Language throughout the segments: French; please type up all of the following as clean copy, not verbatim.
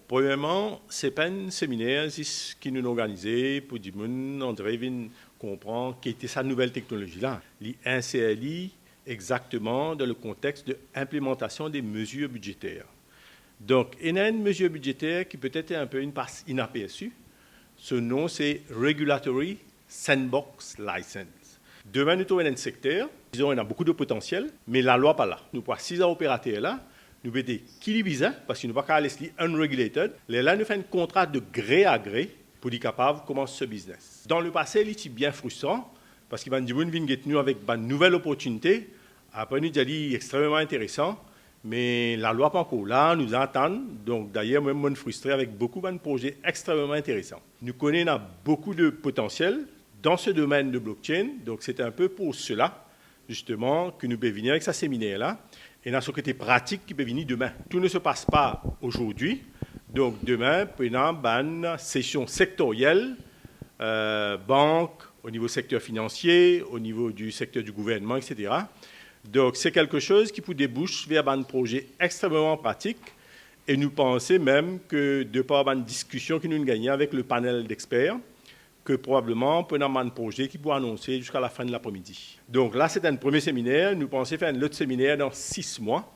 premièrement, ce n'est pas un séminaire qui nous a organisé pour dire qu'on devrait comprendre quelle était sa nouvelle technologie-là. L'insérer exactement dans le contexte de l'implémentation des mesures budgétaires. Donc, il y a une mesure budgétaire qui peut-être est un peu une passe inaperçue. Ce nom, c'est Regulatory Sandbox License. Demain, nous trouvons un secteur, disons, il y a beaucoup de potentiel, mais la loi n'est pas là. Nous avons 6 opérateurs là, nous avons dit qui est visa, parce que nous ne pouvons pas laisser unregulated. Là, nous faisons un contrat de gré à gré pour être capable de commencer ce business. Dans le passé, il était bien frustrant, parce qu'il y a des gens qui viennent avec une nouvelle opportunité. Après, nous avons dit extrêmement intéressant, mais la loi n'est pas encore là, nous attendons. Donc, d'ailleurs, moi, je suis frustré avec beaucoup de projets extrêmement intéressants. Nous connaissons beaucoup de potentiel dans ce domaine de blockchain. Donc, c'est un peu pour cela, justement, que nous pouvons venir avec ce séminaire-là. Et dans ce côté pratique qui peut venir demain. Tout ne se passe pas aujourd'hui. Donc, demain, il y a une session sectorielle, banque, au niveau secteur financier, au niveau du secteur du gouvernement, etc. Donc, c'est quelque chose qui peut déboucher vers un projet extrêmement pratique. Et nous pensons même que, de par une discussion que nous gagnons avec le panel d'experts, que probablement, on peut avoir un projet qui pourra annoncer jusqu'à la fin de l'après-midi. Donc là, c'est un premier séminaire. Nous pensons faire un autre séminaire dans 6 mois,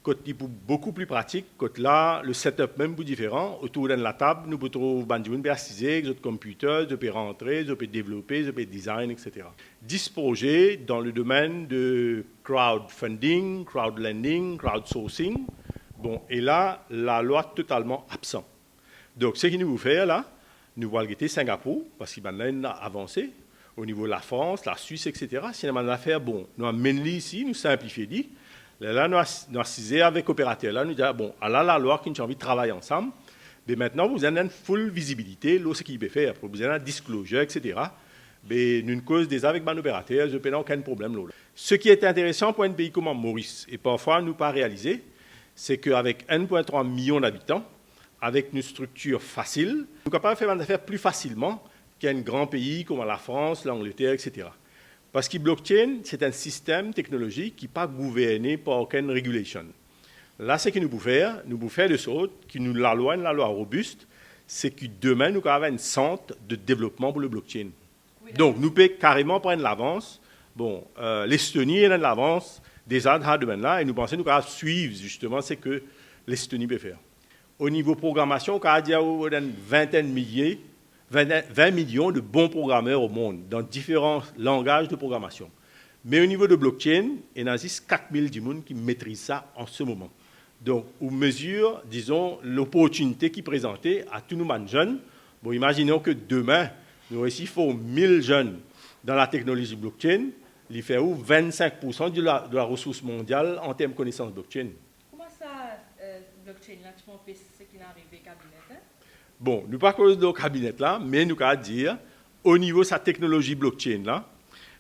côté beaucoup plus pratique. Côté là, le setup même plus différent. Autour de la table, nous pouvons trouver des gens assisés, des computers, des peuvent rentrer, des peuvent développer, des peuvent design, etc. 10 projets dans le domaine de crowdfunding, crowdlending, crowdsourcing. Bon, et là, la loi est totalement absente. Donc, ce qu'il nous fait là, nous allons guetter Singapour, parce qu'il a avancé au niveau de la France, la Suisse, etc. Si on a une affaire, bon, nous amenons ici, nous simplifions. Là, nous assisons avec l'opérateur. Là, nous disons, bon, là, la loi qui nous a envie de travailler ensemble, mais maintenant, vous avez une full visibilité, là, ce qu'il peut faire, vous avez un disclosure, etc. Mais nous cause déjà avec l'opérateur, je n'ai aucun problème. Là. Ce qui est intéressant pour un pays comme Maurice, et parfois nous pas réalisé, c'est qu'avec 1,3 million d'habitants, avec une structure facile, nous sommes capables de faire des affaires plus facilement qu'un grand pays comme la France, l'Angleterre, etc. Parce que blockchain, c'est un système technologique qui n'est pas gouverné par aucune régulation. Là, ce que nous pouvons faire de sorte que nous la loi robuste, c'est que demain, nous avons un centre de développement pour le blockchain. Oui, donc, nous pouvons carrément prendre l'avance. Bon, l'Estonie est dans l'avance déjà dans ce domaine-là, et nous pensons que nous allons suivre justement ce que l'Estonie peut faire. Au niveau programmation, il y a une vingtaine de milliers, 20 millions de bons programmeurs au monde, dans différents langages de programmation. Mais au niveau de blockchain, il y a juste 4000 personnes qui maîtrisent ça en ce moment. Donc, on mesure, disons, l'opportunité qui est présentée à tous nos jeunes. Bon, imaginons que demain, nous aussi, il faut 1000 jeunes dans la technologie blockchain, il fait 25% de la ressource mondiale en termes de connaissances blockchain. Blockchain là, tu peux faire ce qui est arrivé au cabinet. Hein? Bon, nous ne pas cause de cabinet là, mais nous allons dire, au niveau de sa technologie blockchain là,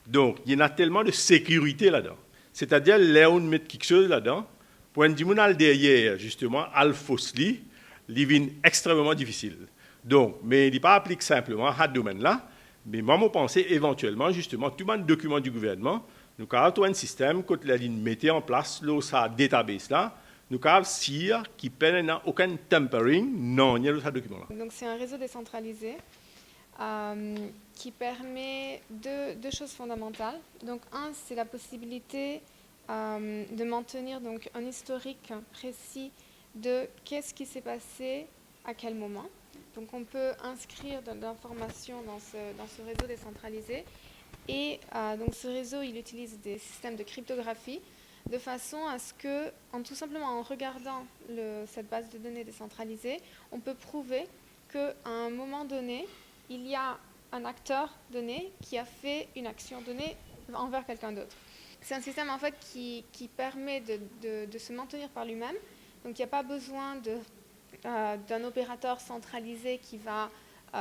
donc il y en a tellement de sécurité là-dedans. C'est-à-dire, là, on met quelque chose là-dedans, pour un dimanche derrière, justement, Al-Fosli, il extrêmement difficile. Donc, mais il n'est pas appliqué simplement à ce domaine-là, mais moi, je pense éventuellement, justement, tout le document du gouvernement, nous avons un système, quand la ligne mettait en place, là, sa database là, nous avons SIR qui n'a aucun tampering, non, il y a ce document-là. Donc, c'est un réseau décentralisé qui permet deux choses fondamentales. Donc, un, c'est la possibilité de maintenir donc, un historique précis de qu'est-ce qui s'est passé à quel moment. Donc, on peut inscrire de l'information dans ce réseau décentralisé. Et donc, ce réseau, il utilise des systèmes de cryptographie de façon à ce que, tout simplement en regardant cette base de données décentralisée, on peut prouver qu'à un moment donné, il y a un acteur donné qui a fait une action donnée envers quelqu'un d'autre. C'est un système en fait qui permet de se maintenir par lui-même. Donc il n'y a pas besoin d'un opérateur centralisé qui va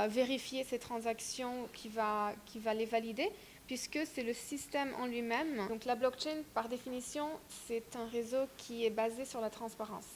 vérifier ces transactions, qui va les valider, puisque c'est le système en lui-même. Donc la blockchain, par définition, c'est un réseau qui est basé sur la transparence.